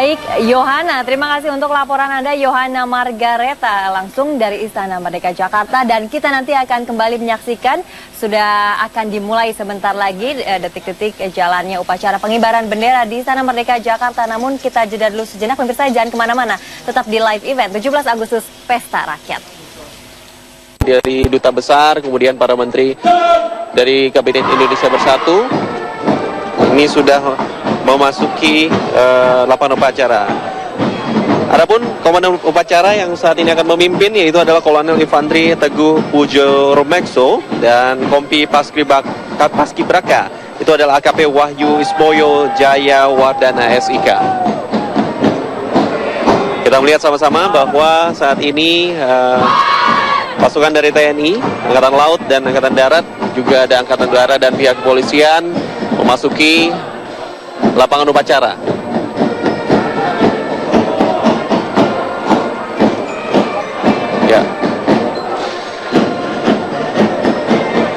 Baik, Yohana, terima kasih untuk laporan Anda, Yohana Margareta, langsung dari Istana Merdeka Jakarta. Dan kita nanti akan kembali menyaksikan, sudah akan dimulai sebentar lagi detik-detik jalannya upacara pengibaran bendera di Istana Merdeka Jakarta. Namun kita jeda dulu sejenak, pemirsa jangan kemana-mana, tetap di live event 17 Agustus Pesta Rakyat. Dari Duta Besar, kemudian para menteri dari Kabinet Indonesia Bersatu, ini sudah memasuki lapangan upacara. Adapun komandan upacara yang saat ini akan memimpin yaitu adalah Kolonel Infantri Teguh Pujo Romekso dan Kompi Paskibraka itu adalah AKP Wahyu Ismoyo Jaya Wardana SIK. Kita melihat sama-sama bahwa saat ini pasukan dari TNI, Angkatan Laut dan Angkatan Darat, juga ada Angkatan Udara dan pihak kepolisian memasuki lapangan upacara. Ya.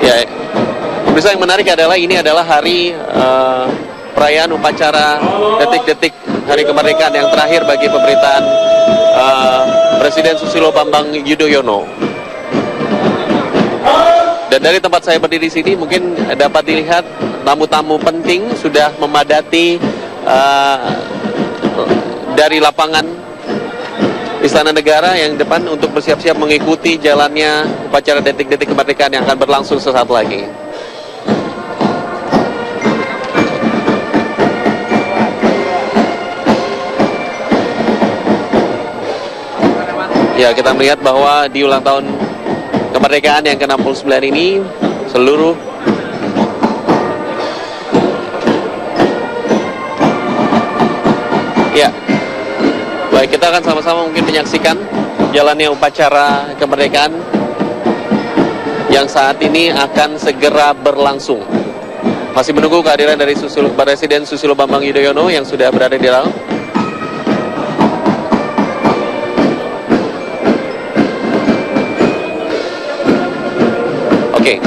Ya. Pemirsa, yang menarik adalah ini adalah hari perayaan upacara detik-detik hari kemerdekaan yang terakhir bagi pemerintahan Presiden Susilo Bambang Yudhoyono. Dan dari tempat saya berdiri di sini mungkin dapat dilihat tamu-tamu penting sudah memadati dari lapangan Istana Negara yang depan untuk bersiap-siap mengikuti jalannya upacara detik-detik kemerdekaan yang akan berlangsung sesaat lagi. Ya, kita melihat bahwa di ulang tahun kemerdekaan yang ke-69 ini seluruh ya, baik, kita akan sama-sama mungkin menyaksikan jalannya upacara kemerdekaan yang saat ini akan segera berlangsung. Masih menunggu kehadiran dari Presiden Susilo Bambang Yudhoyono yang sudah berada di dalam. Oke,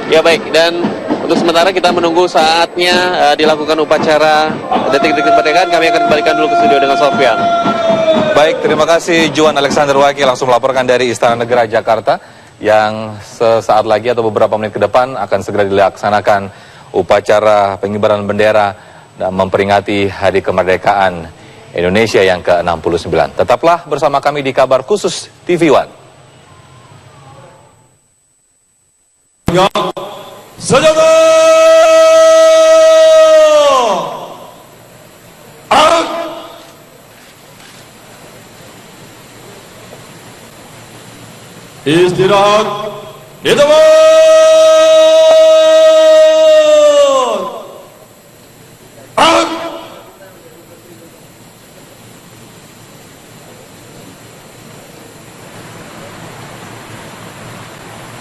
ya baik, dan untuk sementara kita menunggu saatnya dilakukan upacara detik-detik kemerdekaan. Kami akan kembalikan dulu ke studio dengan Sofyan. Baik, terima kasih Juan Alexander Waki langsung melaporkan dari Istana Negara Jakarta yang sesaat lagi atau beberapa menit ke depan akan segera dilaksanakan upacara pengibaran bendera dan memperingati Hari Kemerdekaan Indonesia yang ke-69. Tetaplah bersama kami di Kabar Khusus TV One. Saudara istirahat di tempat.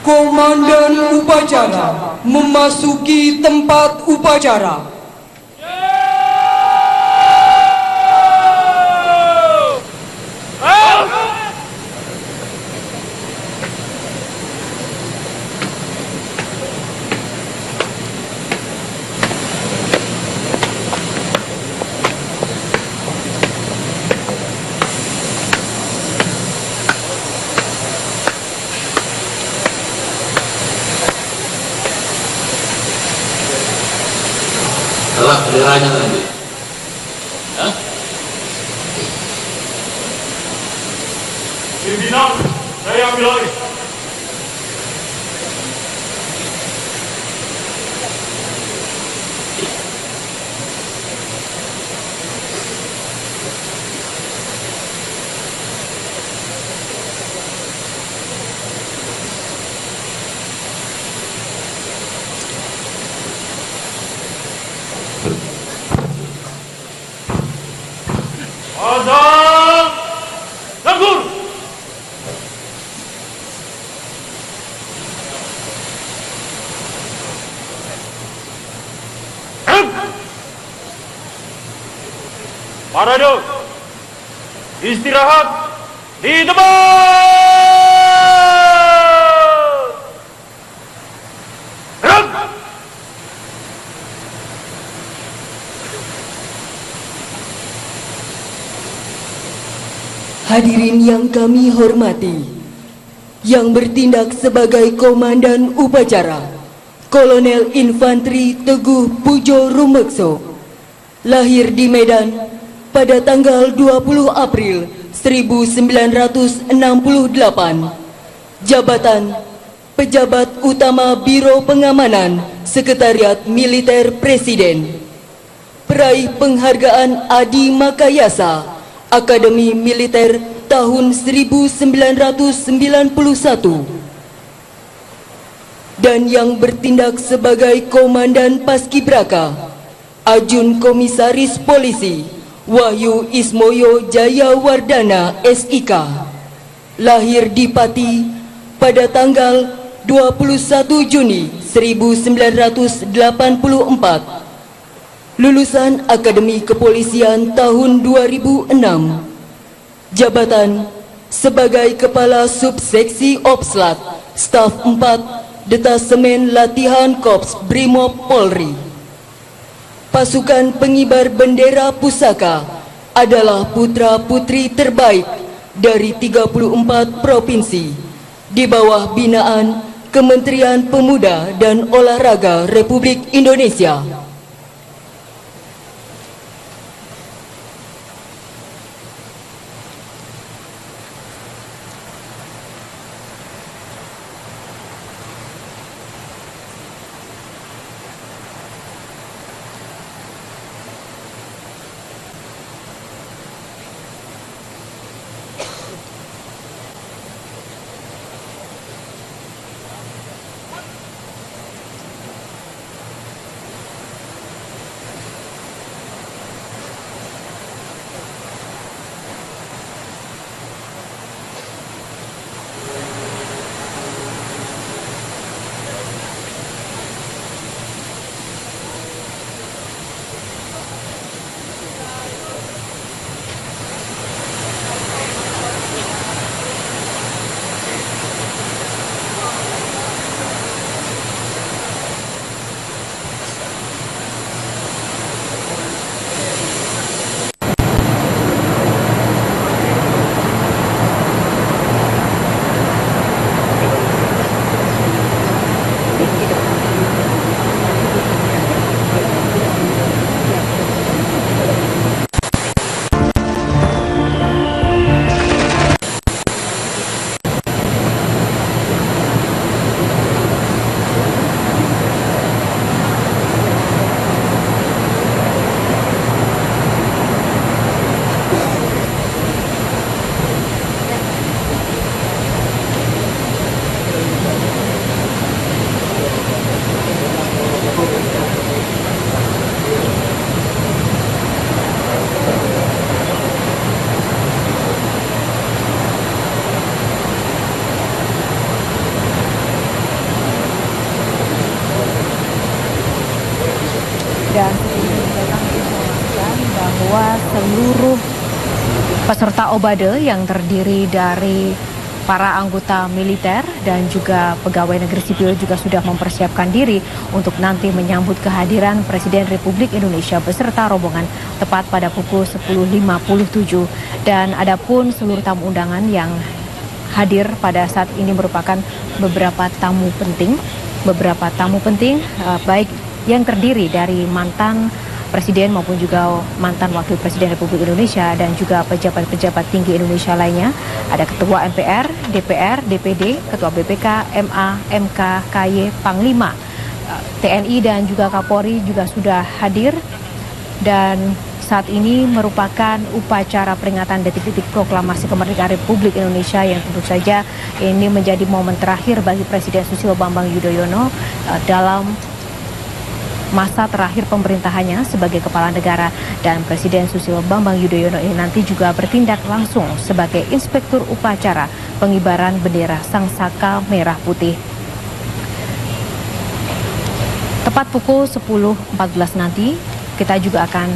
Komandan upacara memasuki tempat upacara. Adalah benderanya nanti. Pimpinan, saya ambil alih. Azam Lampur. Parade istirahat di tempat. Hadirin yang kami hormati, yang bertindak sebagai Komandan Upacara, Kolonel Infanteri Teguh Pujo Rumekso, lahir di Medan pada tanggal 20 April 1968, jabatan Pejabat Utama Biro Pengamanan Sekretariat Militer Presiden, peraih penghargaan Adi Makayasa Akademi Militer tahun 1991, dan yang bertindak sebagai Komandan Paskibraka, Ajun Komisaris Polisi Wahyu Ismoyo Jayawardana SIK, lahir di Pati pada tanggal 21 Juni 1984, lulusan Akademi Kepolisian tahun 2006, jabatan sebagai Kepala Subseksi Opslat Staf 4 Detasemen Latihan Korps Brimob Polri. Pasukan pengibar bendera pusaka adalah putra-putri terbaik dari 34 provinsi di bawah binaan Kementerian Pemuda dan Olahraga Republik Indonesia. Dan datang informasikan bahwa seluruh peserta obade yang terdiri dari para anggota militer dan juga pegawai negeri sipil juga sudah mempersiapkan diri untuk nanti menyambut kehadiran Presiden Republik Indonesia beserta rombongan tepat pada pukul 10.57. Dan adapun seluruh tamu undangan yang hadir pada saat ini merupakan beberapa tamu penting baik yang terdiri dari mantan Presiden maupun juga mantan Wakil Presiden Republik Indonesia dan juga pejabat-pejabat tinggi Indonesia lainnya. Ada Ketua MPR, DPR, DPD, Ketua BPK, MA, MK, KY, Panglima, TNI dan juga Kapolri juga sudah hadir. Dan saat ini merupakan upacara peringatan detik-detik proklamasi kemerdekaan Republik Indonesia yang tentu saja ini menjadi momen terakhir bagi Presiden Susilo Bambang Yudhoyono dalam masa terakhir pemerintahannya sebagai kepala negara. Dan Presiden Susilo Bambang Yudhoyono ini nanti juga bertindak langsung sebagai inspektur upacara pengibaran bendera Sangsaka Merah Putih. Tepat pukul 10.14 nanti kita juga akan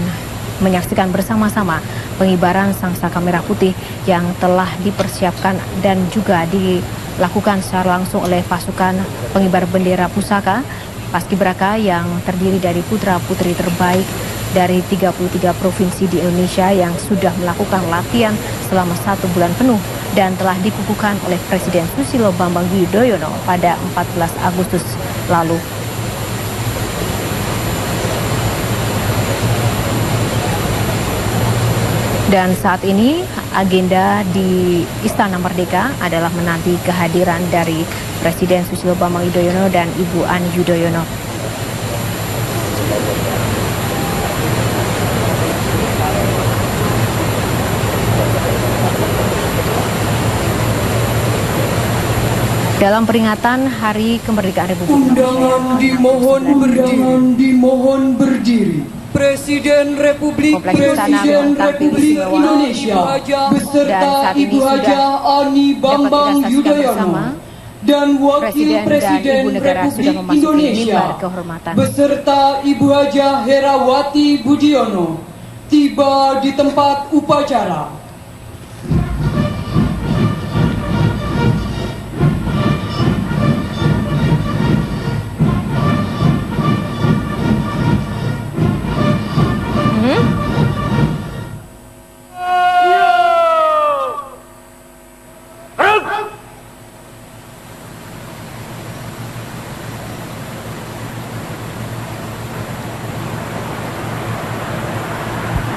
menyaksikan bersama-sama pengibaran Sangsaka Merah Putih yang telah dipersiapkan dan juga dilakukan secara langsung oleh pasukan pengibar bendera pusaka Paskibraka yang terdiri dari putra-putri terbaik dari 33 provinsi di Indonesia yang sudah melakukan latihan selama 1 bulan penuh dan telah dikukuhkan oleh Presiden Susilo Bambang Yudhoyono pada 14 Agustus lalu. Dan saat ini agenda di Istana Merdeka adalah menanti kehadiran dari Presiden Susilo Bambang Yudhoyono dan Ibu Ani Yudhoyono. Dalam peringatan Hari Kemerdekaan Republik Undangan dimohon berdiri. Presiden Republik Indonesia beserta Ibu Hajah Ani Bambang Yudhoyono dan Wakil Presiden Republik Indonesia beserta Ibu Hajah Herawati Budiono tiba di tempat upacara.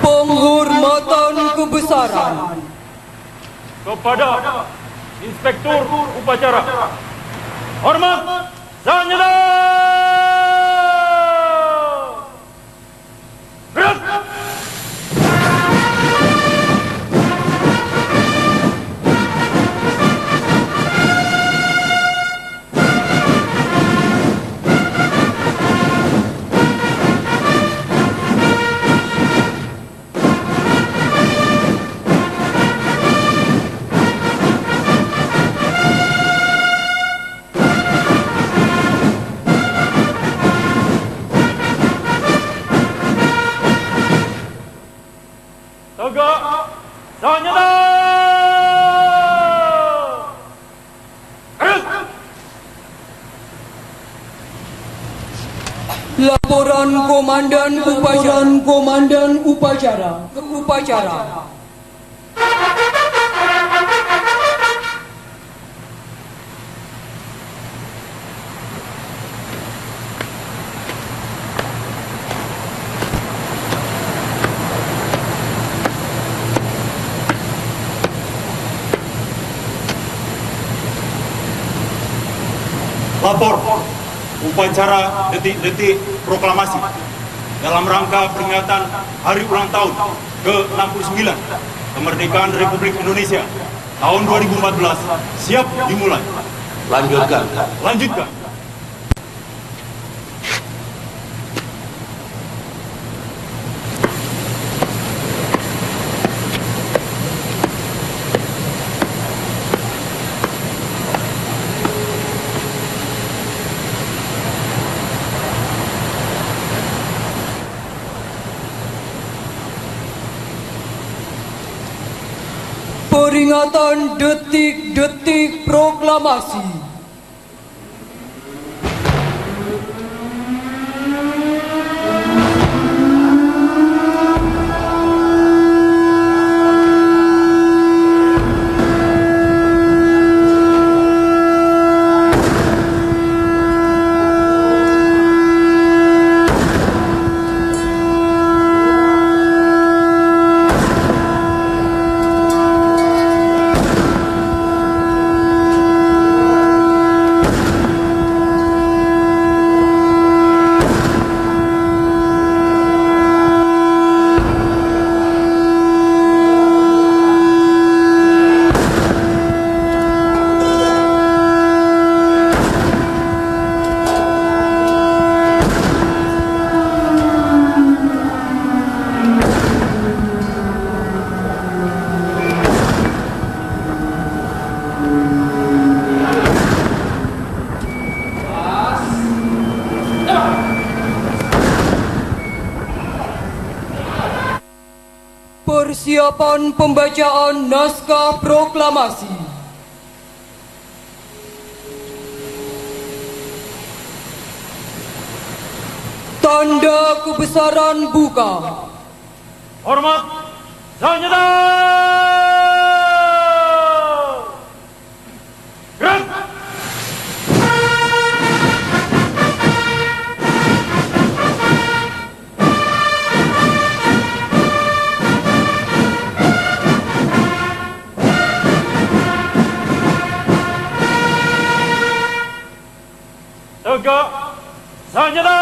Penghormatan kebesaran kepada Inspektur Upacara. Hormat Sanjata. Gerak. Tegak Sanjata. Laporan Komandan Upacara. Lapor upacara detik-detik proklamasi dalam rangka peringatan Hari Ulang Tahun ke-69 Kemerdekaan Republik Indonesia tahun 2014 siap dimulai. Lanjutkan. Peringatan detik-detik proklamasi. Persiapan pembacaan naskah proklamasi. Tanda kebesaran buka. Hormat Sanjata. Zanyada!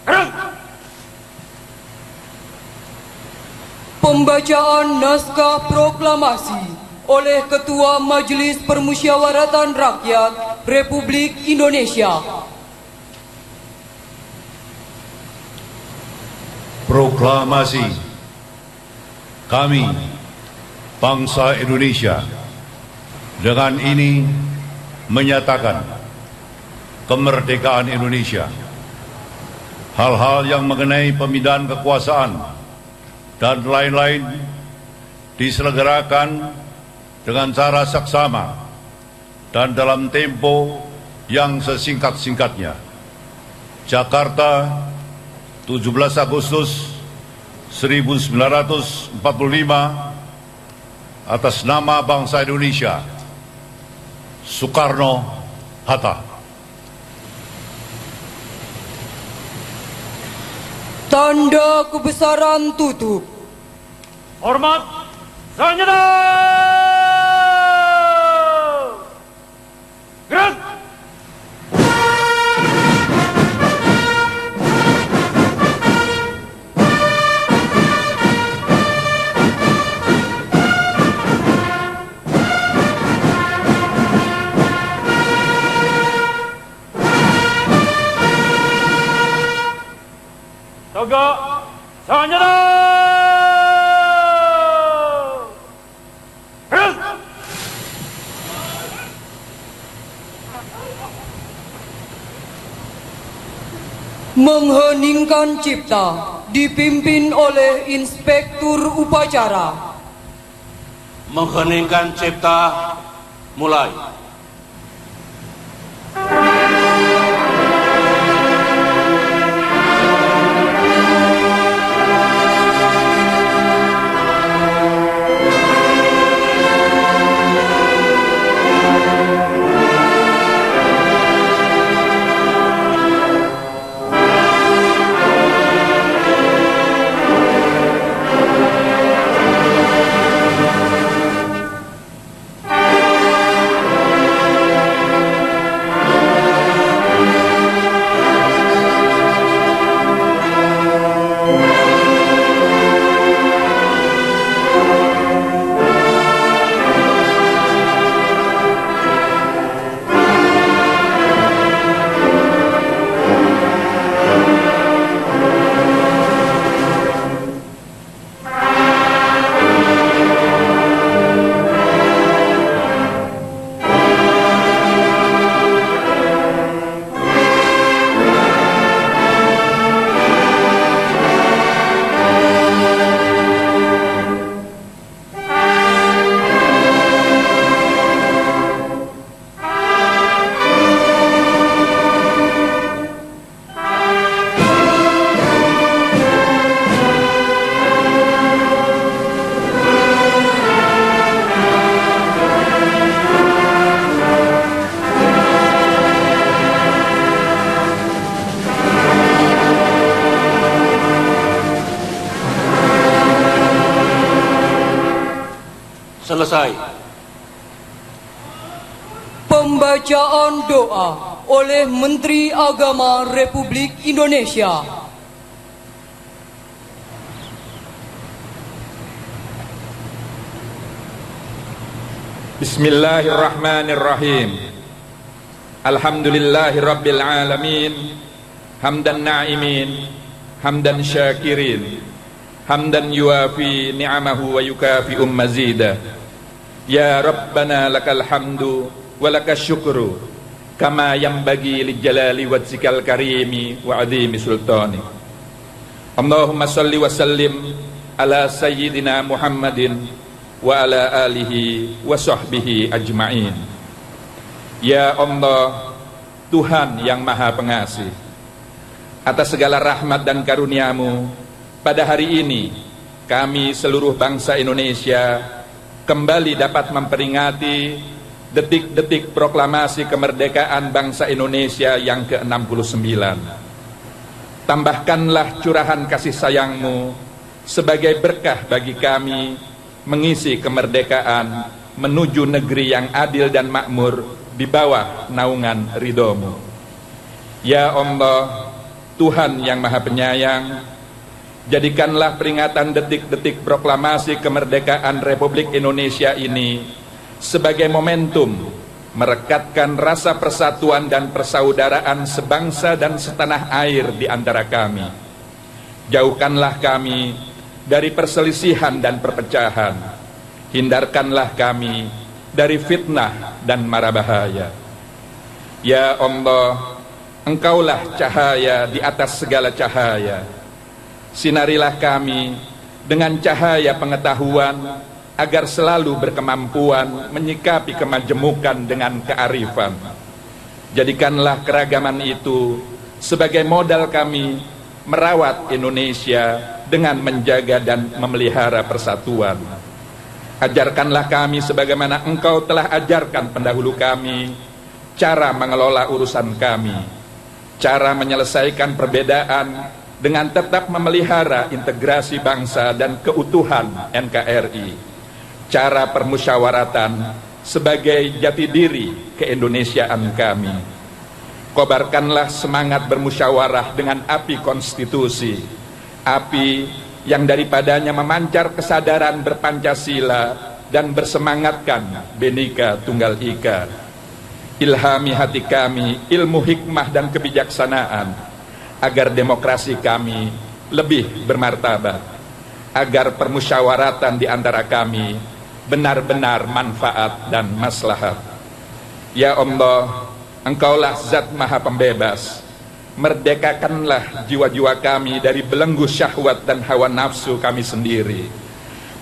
Gerak! Pembacaan naskah proklamasi oleh Ketua Majelis Permusyawaratan Rakyat Republik Indonesia. Proklamasi. Kami, bangsa Indonesia, dengan ini menyatakan kemerdekaan Indonesia. Hal-hal yang mengenai pemindahan kekuasaan dan lain-lain diselenggarakan dengan cara saksama dan dalam tempo yang sesingkat-singkatnya. Jakarta, 17 Agustus 1945, atas nama bangsa Indonesia, Soekarno-Hatta. Tanda kebesaran tutup. Hormat! Zanyada! Gerak! Tegak! Zanyada! Gerak! Mengheningkan cipta dipimpin oleh Inspektur Upacara. Mengheningkan cipta mulai. Selesai. Pembacaan doa oleh Menteri Agama Republik Indonesia. Bismillahirrahmanirrahim. Alhamdulillahirabbil alamin. Hamdan na'imin, hamdan syakirin, hamdan yuafi ni'amahu wa yukafi mazida. Ya Rabbana lakal hamdu wa lakas syukru kama yanbaghi li jalali wajhikal karimi wa azimi sultani. Allahumma salli wa sallim ala sayyidina Muhammadin wa ala alihi wa sahbihi ajma'in. Ya Allah, Tuhan yang Maha Pengasih, atas segala rahmat dan karunia-Mu, pada hari ini kami seluruh bangsa Indonesia kembali dapat memperingati detik-detik proklamasi kemerdekaan bangsa Indonesia yang ke-69. Tambahkanlah curahan kasih sayang-Mu sebagai berkah bagi kami mengisi kemerdekaan menuju negeri yang adil dan makmur di bawah naungan ridho-Mu. Ya Allah, Tuhan yang Maha Penyayang, jadikanlah peringatan detik-detik proklamasi kemerdekaan Republik Indonesia ini sebagai momentum merekatkan rasa persatuan dan persaudaraan sebangsa dan setanah air di antara kami. Jauhkanlah kami dari perselisihan dan perpecahan. Hindarkanlah kami dari fitnah dan mara bahaya. Ya Allah, Engkaulah cahaya di atas segala cahaya. Sinarilah kami dengan cahaya pengetahuan agar selalu berkemampuan menyikapi kemajemukan dengan kearifan. Jadikanlah keragaman itu sebagai modal kami merawat Indonesia dengan menjaga dan memelihara persatuan. Ajarkanlah kami sebagaimana Engkau telah ajarkan pendahulu kami cara mengelola urusan kami, cara menyelesaikan perbedaan dengan tetap memelihara integrasi bangsa dan keutuhan NKRI, cara permusyawaratan sebagai jati diri keindonesiaan kami. Kobarkanlah semangat bermusyawarah dengan api konstitusi, api yang daripadanya memancar kesadaran berpancasila dan bersemangatkan Bhinneka Tunggal Ika. Ilhami hati kami ilmu hikmah dan kebijaksanaan agar demokrasi kami lebih bermartabat, agar permusyawaratan di antara kami benar-benar manfaat dan maslahat. Ya Allah, Engkaulah Zat Maha Pembebas. Merdekakanlah jiwa-jiwa kami dari belenggu syahwat dan hawa nafsu kami sendiri.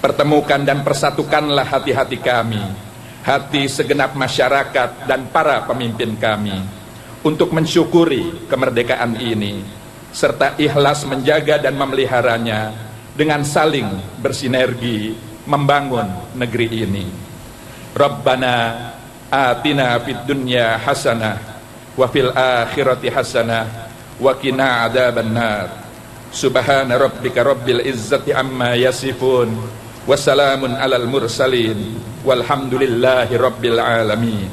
Pertemukan dan persatukanlah hati-hati kami, hati segenap masyarakat dan para pemimpin kami, untuk mensyukuri kemerdekaan ini, serta ikhlas menjaga dan memeliharanya dengan saling bersinergi membangun negeri ini. Rabbana atina fid dunya hasanah wa fil akhirati hasanah wa qina adzabannar. Subhana rabbika rabbil izzati amma yasifun wa salamun alal mursalin walhamdulillahi rabbil alamin.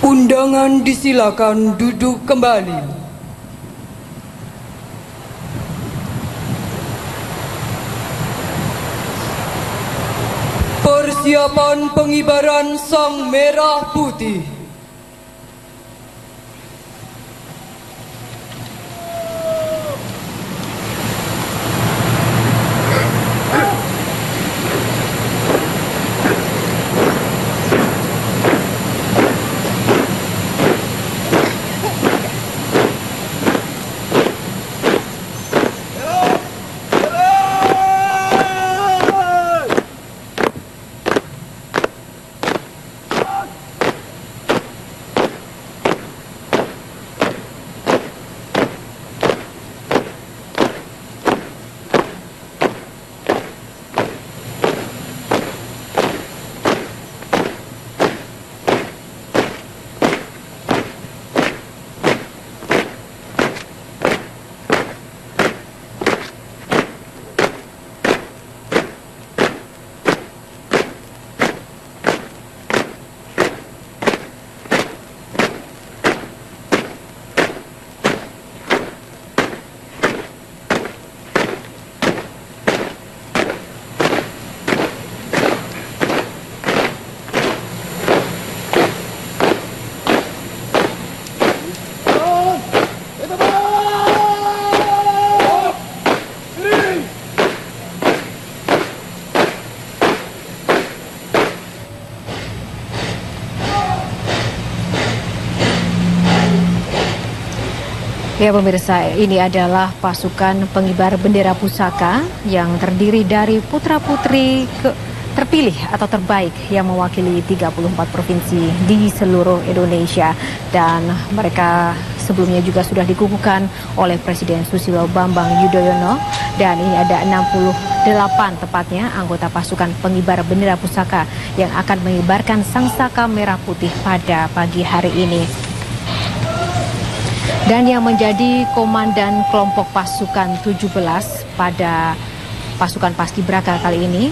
Undangan disilakan duduk kembali. Persiapan pengibaran Sang Merah Putih. Ya pemirsa, ini adalah pasukan pengibar bendera pusaka yang terdiri dari putra-putri terpilih atau terbaik yang mewakili 34 provinsi di seluruh Indonesia. Dan mereka sebelumnya juga sudah dikukuhkan oleh Presiden Susilo Bambang Yudhoyono. Dan ini ada 68 tepatnya anggota pasukan pengibar bendera pusaka yang akan mengibarkan sangsaka merah putih pada pagi hari ini. Dan yang menjadi komandan kelompok pasukan 17 pada pasukan Paskibraka kali ini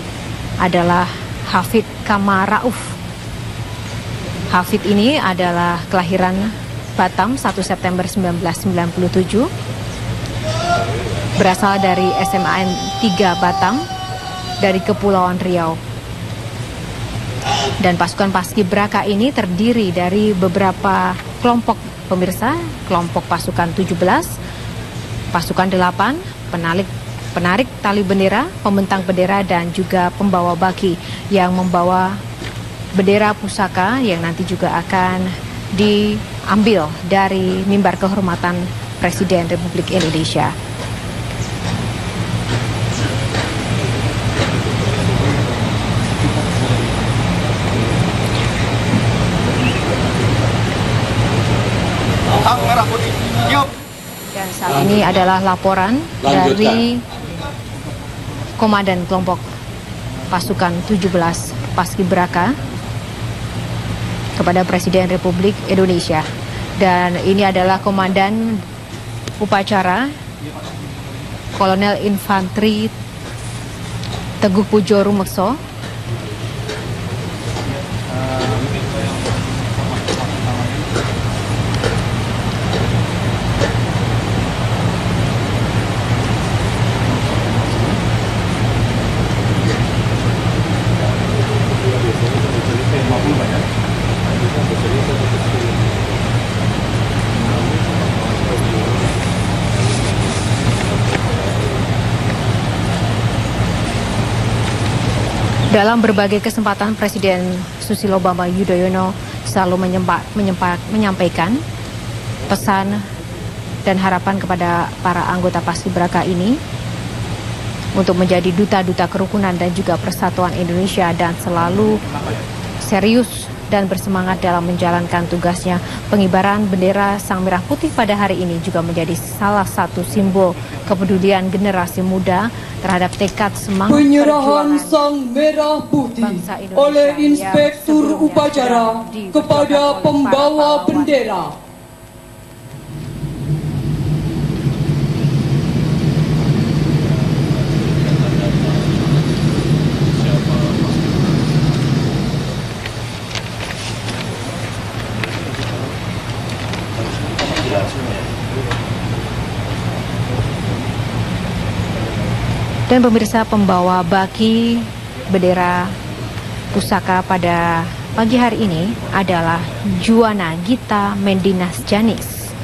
adalah Hafid Kamar Rauf. Hafid ini adalah kelahiran Batam 1 September 1997. Berasal dari SMAN 3 Batam dari Kepulauan Riau. Dan pasukan Paskibraka ini terdiri dari beberapa kelompok pemirsa, kelompok pasukan 17, pasukan 8, penarik tali bendera, pembentang bendera, dan juga pembawa baki yang membawa bendera pusaka yang nanti juga akan diambil dari mimbar kehormatan Presiden Republik Indonesia. Dan saat ini adalah laporan dari Komandan Kelompok Pasukan 17 Paskibraka kepada Presiden Republik Indonesia. Dan ini adalah Komandan Upacara Kolonel Infanteri Teguh Pujo Rumekso. Dalam berbagai kesempatan, Presiden Susilo Bambang Yudhoyono selalu menyampaikan pesan dan harapan kepada para anggota Paskibraka ini untuk menjadi duta-duta kerukunan dan juga persatuan Indonesia dan selalu serius dan bersemangat dalam menjalankan tugasnya. Pengibaran bendera Sang Merah Putih pada hari ini juga menjadi salah satu simbol kepedulian generasi muda terhadap tekad semangat penyerahan Sang Merah Putih oleh Inspektur Upacara kepada pembawa bendera. Dan pemirsa, pembawa baki bendera pusaka pada pagi hari ini adalah Juwana Gita Mendinas Janis.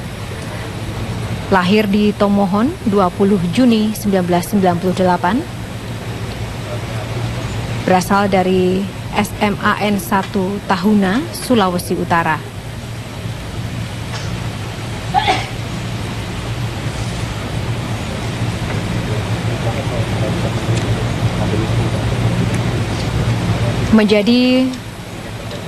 Lahir di Tomohon 20 Juni 1998. Berasal dari SMAN 1 Tahuna, Sulawesi Utara. Menjadi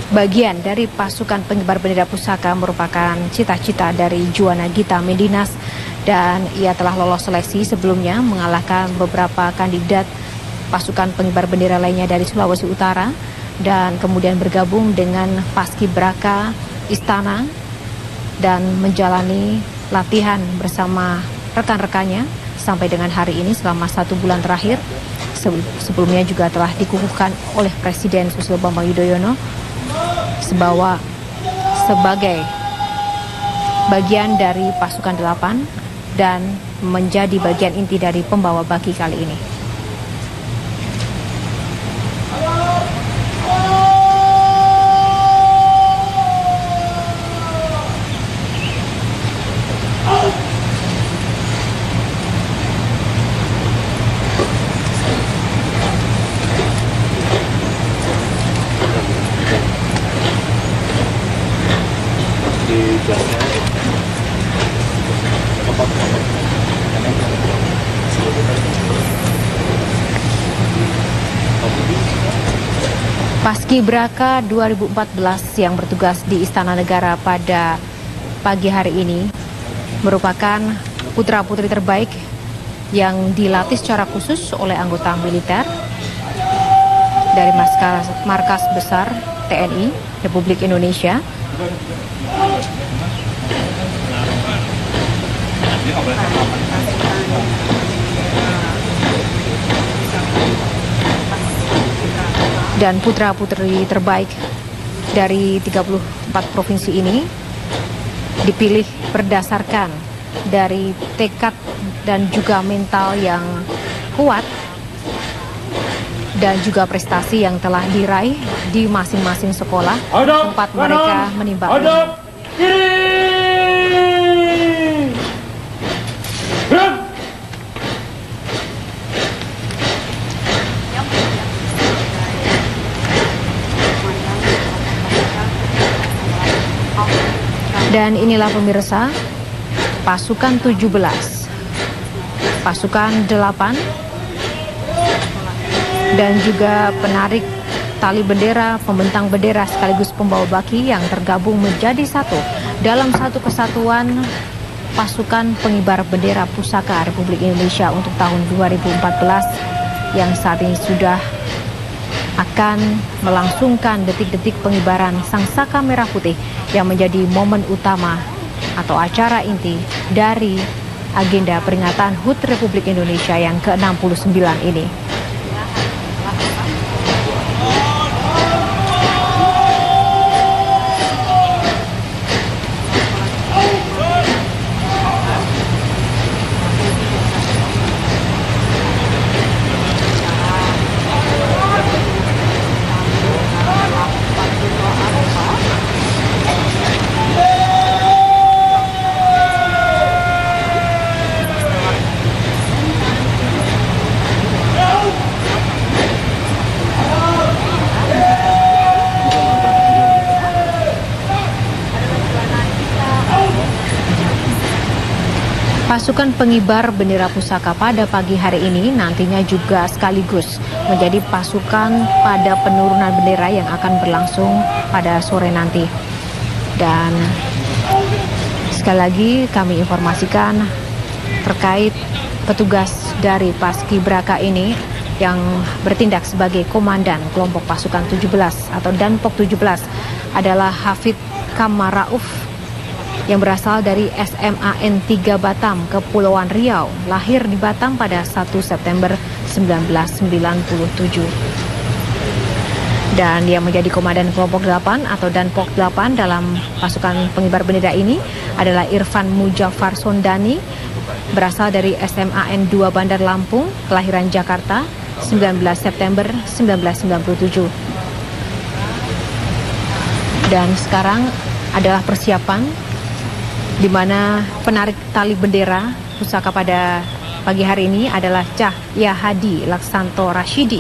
bagian dari pasukan pengibar bendera pusaka merupakan cita-cita dari Juwana Gita Mendinas, dan ia telah lolos seleksi sebelumnya mengalahkan beberapa kandidat pasukan pengibar bendera lainnya dari Sulawesi Utara dan kemudian bergabung dengan Paskibraka Istana dan menjalani latihan bersama rekan-rekannya sampai dengan hari ini selama 1 bulan terakhir. Sebelumnya juga telah dikukuhkan oleh Presiden Susilo Bambang Yudhoyono sebagai bagian dari pasukan 8 dan menjadi bagian inti dari pembawa baki kali ini. Paskibraka 2014 yang bertugas di Istana Negara pada pagi hari ini merupakan putra-putri terbaik yang dilatih secara khusus oleh anggota militer dari Markas Besar TNI Republik Indonesia. Dan putra-putri terbaik dari 34 provinsi ini dipilih berdasarkan dari tekad dan juga mental yang kuat dan juga prestasi yang telah diraih di masing-masing sekolah tempat mereka menimba ilmu. Dan inilah pemirsa, pasukan 17, pasukan 8, dan juga penarik tali bendera, pembentang bendera sekaligus pembawa baki yang tergabung menjadi satu dalam satu kesatuan pasukan pengibar bendera pusaka Republik Indonesia untuk tahun 2014 yang saat ini sudah akan melangsungkan detik-detik pengibaran Sangsaka Merah Putih yang menjadi momen utama atau acara inti dari agenda peringatan HUT Republik Indonesia yang ke-69 ini. Pasukan pengibar bendera pusaka pada pagi hari ini nantinya juga sekaligus menjadi pasukan pada penurunan bendera yang akan berlangsung pada sore nanti. Dan sekali lagi kami informasikan terkait petugas dari Paskibraka ini yang bertindak sebagai komandan kelompok pasukan 17 atau Danpok 17 adalah Hafid Kamarauf yang berasal dari SMAN 3 Batam, Kepulauan Riau, lahir di Batam pada 1 September 1997. Dan dia menjadi komandan kelompok 8 atau Danpok 8 dalam pasukan pengibar bendera ini adalah Irfan Mujafar Sondani, berasal dari SMAN 2 Bandar Lampung, kelahiran Jakarta, 19 September 1997. Dan sekarang adalah persiapan di mana penarik tali bendera pusaka pada pagi hari ini adalah Cahya Hadi Laksanto Rashidi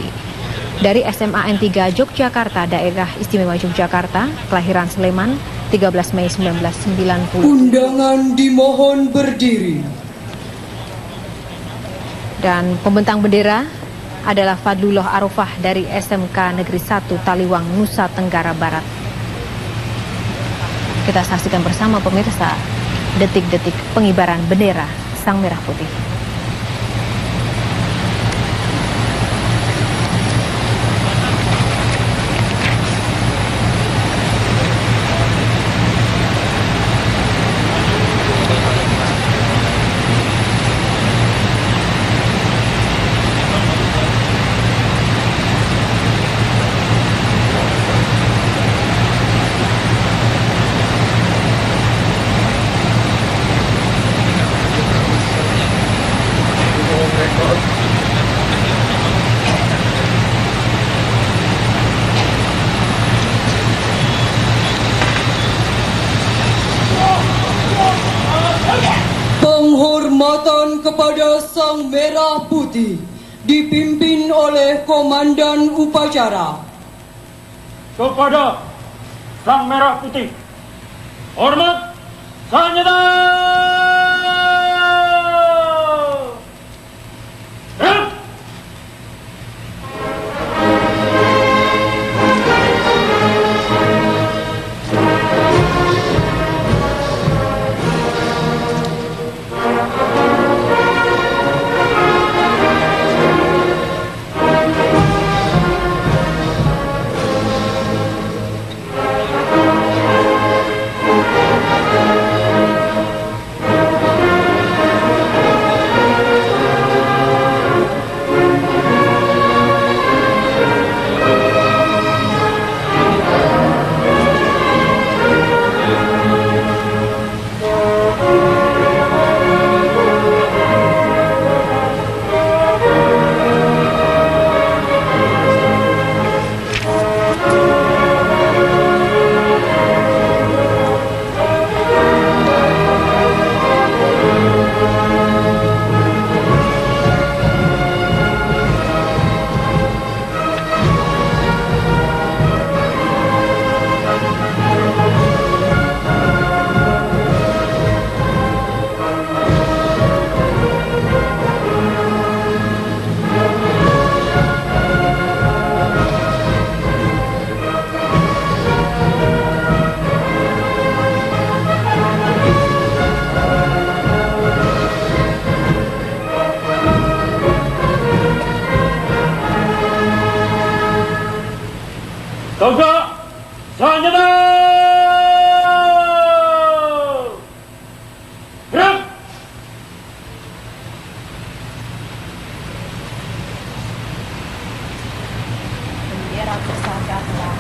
dari SMAN 3 Yogyakarta, Daerah Istimewa Yogyakarta, kelahiran Sleman, 13 Mei 1990. Undangan dimohon berdiri. Dan pembentang bendera adalah Fadlullah Arofah dari SMK Negeri 1 Taliwang, Nusa Tenggara Barat. Kita saksikan bersama pemirsa detik-detik pengibaran bendera Sang Merah Putih. Penghormatan kepada Sang Merah Putih dipimpin oleh Komandan Upacara. Kepada Sang Merah Putih, hormat Sanyada! Tegak senjata! Gerak! Bendera pusaka telah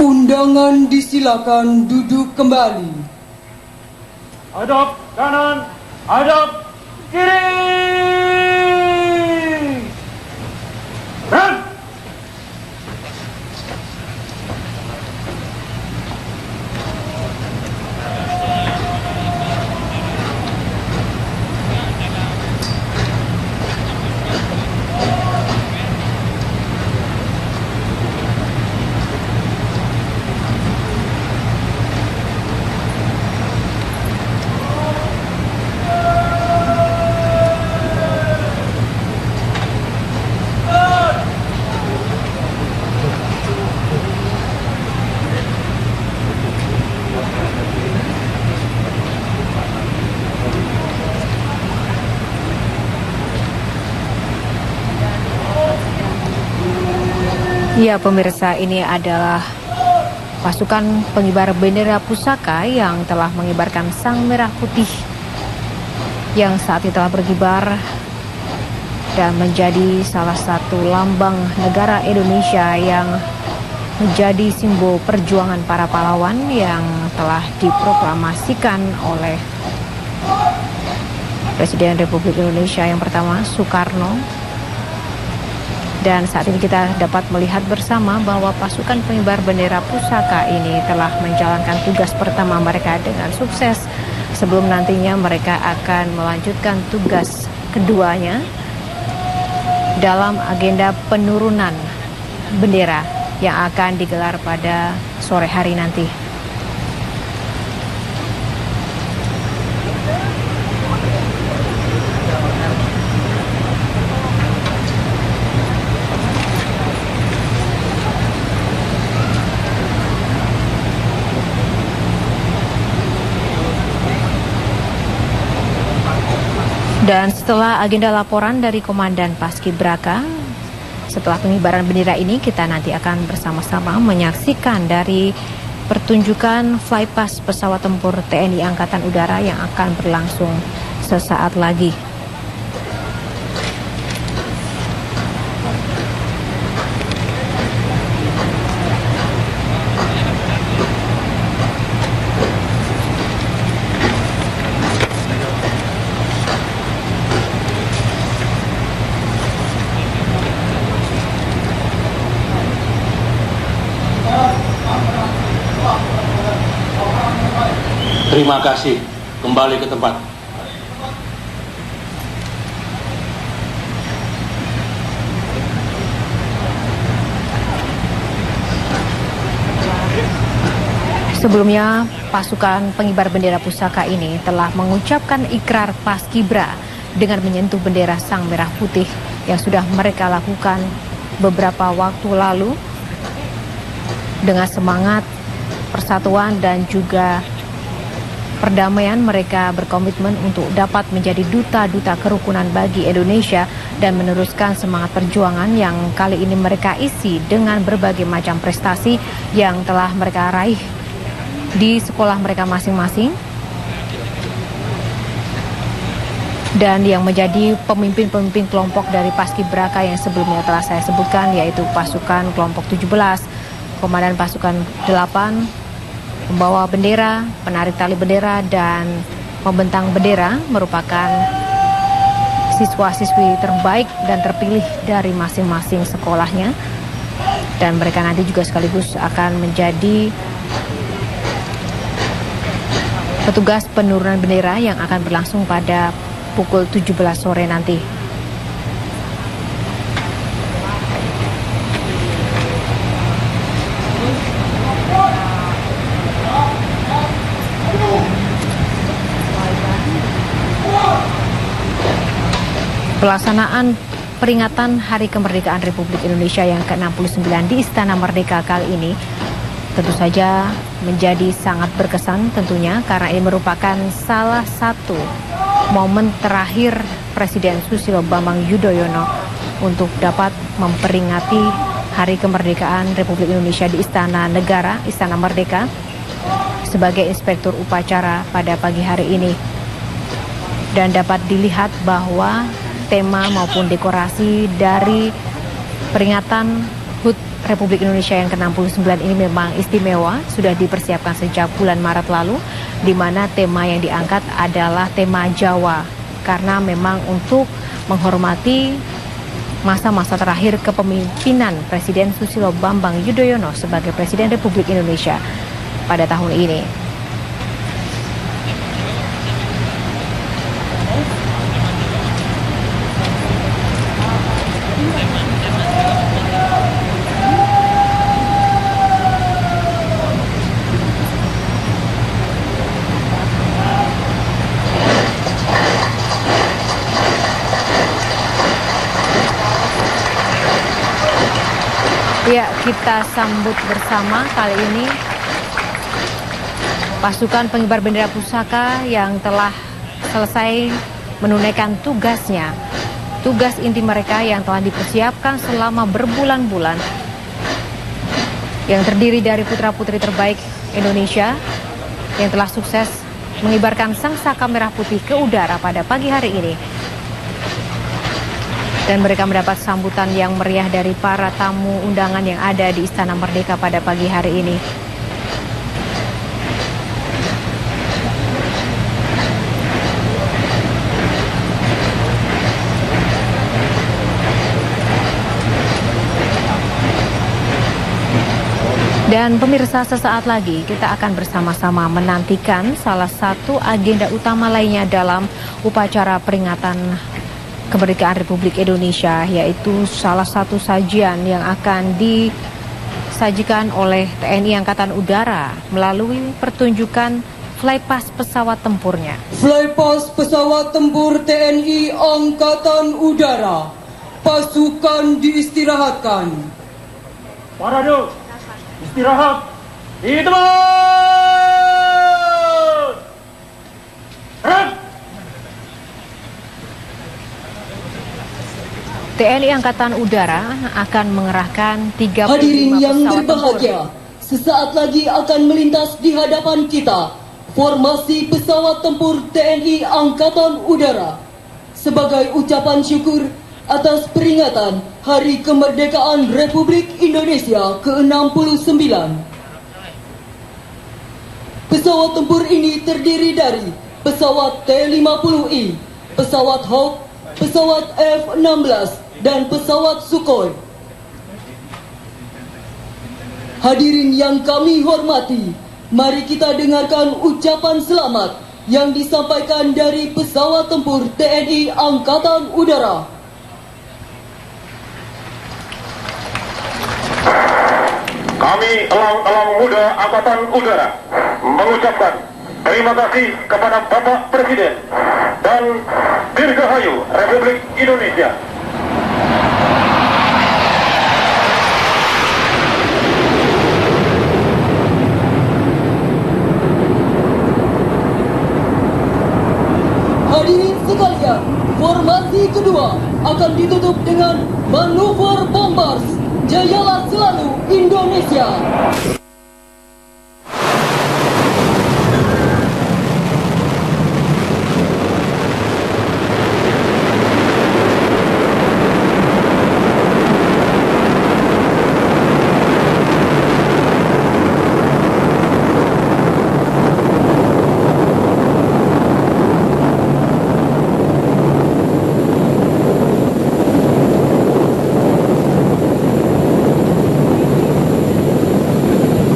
Undangan disilakan duduk kembali. Hadap kanan, hadap kiri. Run! Ya pemirsa, ini adalah pasukan pengibar bendera pusaka yang telah mengibarkan sang merah putih yang saat ini telah berkibar dan menjadi salah satu lambang negara Indonesia yang menjadi simbol perjuangan para pahlawan yang telah diproklamasikan oleh Presiden Republik Indonesia yang pertama Soekarno. Dan saat ini kita dapat melihat bersama bahwa pasukan pengibar bendera pusaka ini telah menjalankan tugas pertama mereka dengan sukses, sebelum nantinya mereka akan melanjutkan tugas keduanya dalam agenda penurunan bendera yang akan digelar pada sore hari nanti. Dan setelah agenda laporan dari Komandan Paskibraka, setelah pengibaran bendera ini kita nanti akan bersama-sama menyaksikan dari pertunjukan flypast pesawat tempur TNI Angkatan Udara yang akan berlangsung sesaat lagi. Terima kasih. Kembali ke tempat. Sebelumnya, pasukan pengibar bendera pusaka ini telah mengucapkan ikrar paskibra dengan menyentuh bendera Sang Merah Putih yang sudah mereka lakukan beberapa waktu lalu dengan semangat persatuan dan juga perdamaian. Mereka berkomitmen untuk dapat menjadi duta-duta kerukunan bagi Indonesia dan meneruskan semangat perjuangan yang kali ini mereka isi dengan berbagai macam prestasi yang telah mereka raih di sekolah mereka masing-masing. Dan yang menjadi pemimpin-pemimpin kelompok dari Paskibraka yang sebelumnya telah saya sebutkan, yaitu pasukan kelompok 17, komandan pasukan 8, pembawa bendera, penarik tali bendera, dan pembentang bendera merupakan siswa-siswi terbaik dan terpilih dari masing-masing sekolahnya. Dan mereka nanti juga sekaligus akan menjadi petugas penurunan bendera yang akan berlangsung pada pukul 17 sore nanti. Pelaksanaan peringatan Hari Kemerdekaan Republik Indonesia yang ke-69 di Istana Merdeka kali ini tentu saja menjadi sangat berkesan tentunya, karena ini merupakan salah satu momen terakhir Presiden Susilo Bambang Yudhoyono untuk dapat memperingati Hari Kemerdekaan Republik Indonesia di Istana Negara, Istana Merdeka, sebagai inspektur upacara pada pagi hari ini. Dan dapat dilihat bahwa tema maupun dekorasi dari peringatan HUT Republik Indonesia yang ke-69 ini memang istimewa, sudah dipersiapkan sejak bulan Maret lalu, di mana tema yang diangkat adalah tema Jawa, karena memang untuk menghormati masa-masa terakhir kepemimpinan Presiden Susilo Bambang Yudhoyono sebagai Presiden Republik Indonesia pada tahun ini. Ya, kita sambut bersama kali ini pasukan pengibar bendera pusaka yang telah selesai menunaikan tugasnya. Tugas inti mereka yang telah dipersiapkan selama berbulan-bulan, yang terdiri dari putra-putri terbaik Indonesia yang telah sukses mengibarkan sang saka merah putih ke udara pada pagi hari ini. Dan mereka mendapat sambutan yang meriah dari para tamu undangan yang ada di Istana Merdeka pada pagi hari ini. Dan pemirsa, sesaat lagi kita akan bersama-sama menantikan salah satu agenda utama lainnya dalam upacara peringatan Kemerdekaan Republik Indonesia, yaitu salah satu sajian yang akan disajikan oleh TNI Angkatan Udara melalui pertunjukan flypast pesawat tempurnya. Flypast pesawat tempur TNI Angkatan Udara. Pasukan diistirahatkan. Parade, istirahat, di tempat. TNI Angkatan Udara akan mengerahkan 35 Hadirin yang pesawat berbahagia, sesaat lagi akan melintas di hadapan kita formasi pesawat tempur TNI Angkatan Udara sebagai ucapan syukur atas peringatan Hari Kemerdekaan Republik Indonesia ke-69. Pesawat tempur ini terdiri dari pesawat T-50I, pesawat Hawk, pesawat F-16, dan pesawat Sukhoi. Hadirin yang kami hormati, Mari kita dengarkan ucapan selamat yang disampaikan dari pesawat tempur TNI Angkatan Udara. Kami elang-elang muda Angkatan Udara mengucapkan terima kasih kepada Bapak Presiden dan Dirgahayu Republik Indonesia. Hadirin sekalian, formasi kedua akan ditutup dengan manuver bombers. Jayalah selalu Indonesia.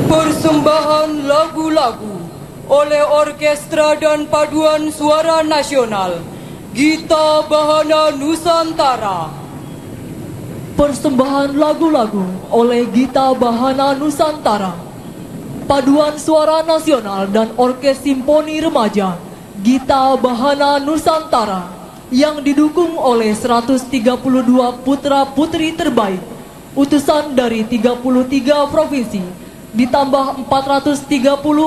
Persembahan lagu-lagu oleh Orkestra dan Paduan Suara Nasional Gita Bahana Nusantara. Persembahan lagu-lagu oleh Gita Bahana Nusantara, Paduan Suara Nasional dan Orkes Simponi Remaja Gita Bahana Nusantara yang didukung oleh 132 putra-putri terbaik utusan dari 33 provinsi ditambah 430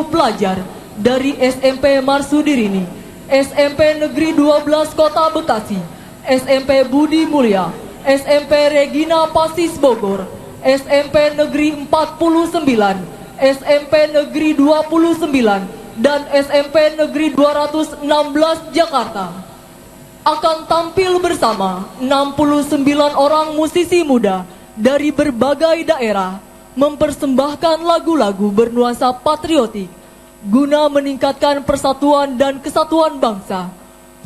pelajar dari SMP Marsudirini, SMP Negeri 12 Kota Bekasi, SMP Budi Mulya, SMP Regina Pasis Bogor, SMP Negeri 49, SMP Negeri 29, dan SMP Negeri 216 Jakarta akan tampil bersama 69 orang musisi muda dari berbagai daerah mempersembahkan lagu-lagu bernuansa patriotik guna meningkatkan persatuan dan kesatuan bangsa.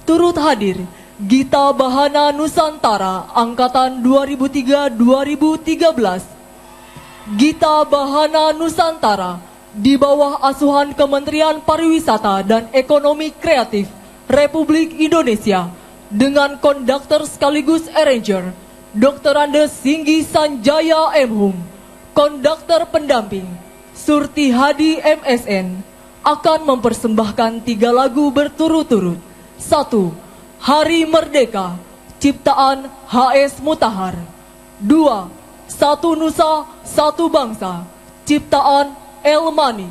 Turut hadir Gita Bahana Nusantara Angkatan 2003-2013. Gita Bahana Nusantara di bawah asuhan Kementerian Pariwisata dan Ekonomi Kreatif Republik Indonesia dengan konduktor sekaligus arranger Dr. Andes Singgi Sanjaya M.Hum. Konduktor pendamping Surti Hadi MSN akan mempersembahkan 3 lagu berturut-turut. 1. Hari Merdeka ciptaan H.S. Mutahar. 2. Satu Nusa Satu Bangsa ciptaan Elmani.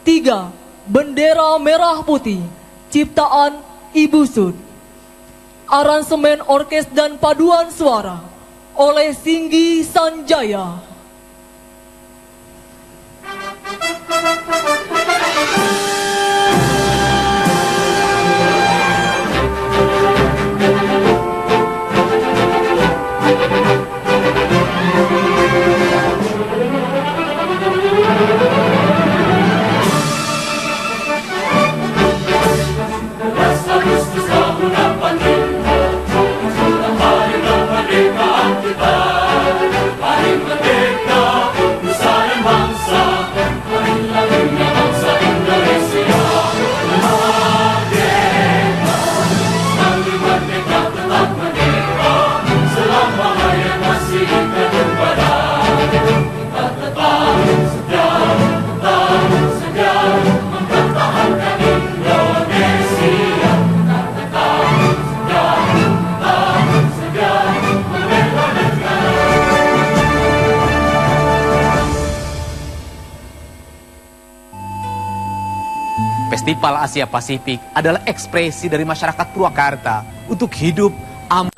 3. Bendera Merah Putih ciptaan Ibu Sud. Aransemen orkes dan paduan suara oleh Singgi Sanjaya. Festival Asia Pasifik adalah ekspresi dari masyarakat Purwakarta untuk hidup aman.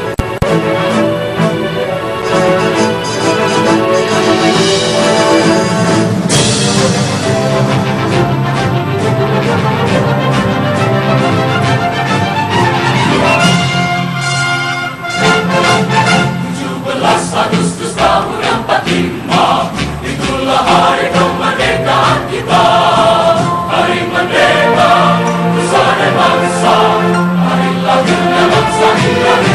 Agustus tahun 45, itulah hari kemerdekaan kita. Hari merdeka, nusa dan bangsa, hari lahirnya bangsa Indonesia.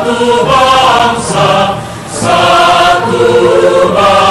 Satu bangsa, satu bangsa.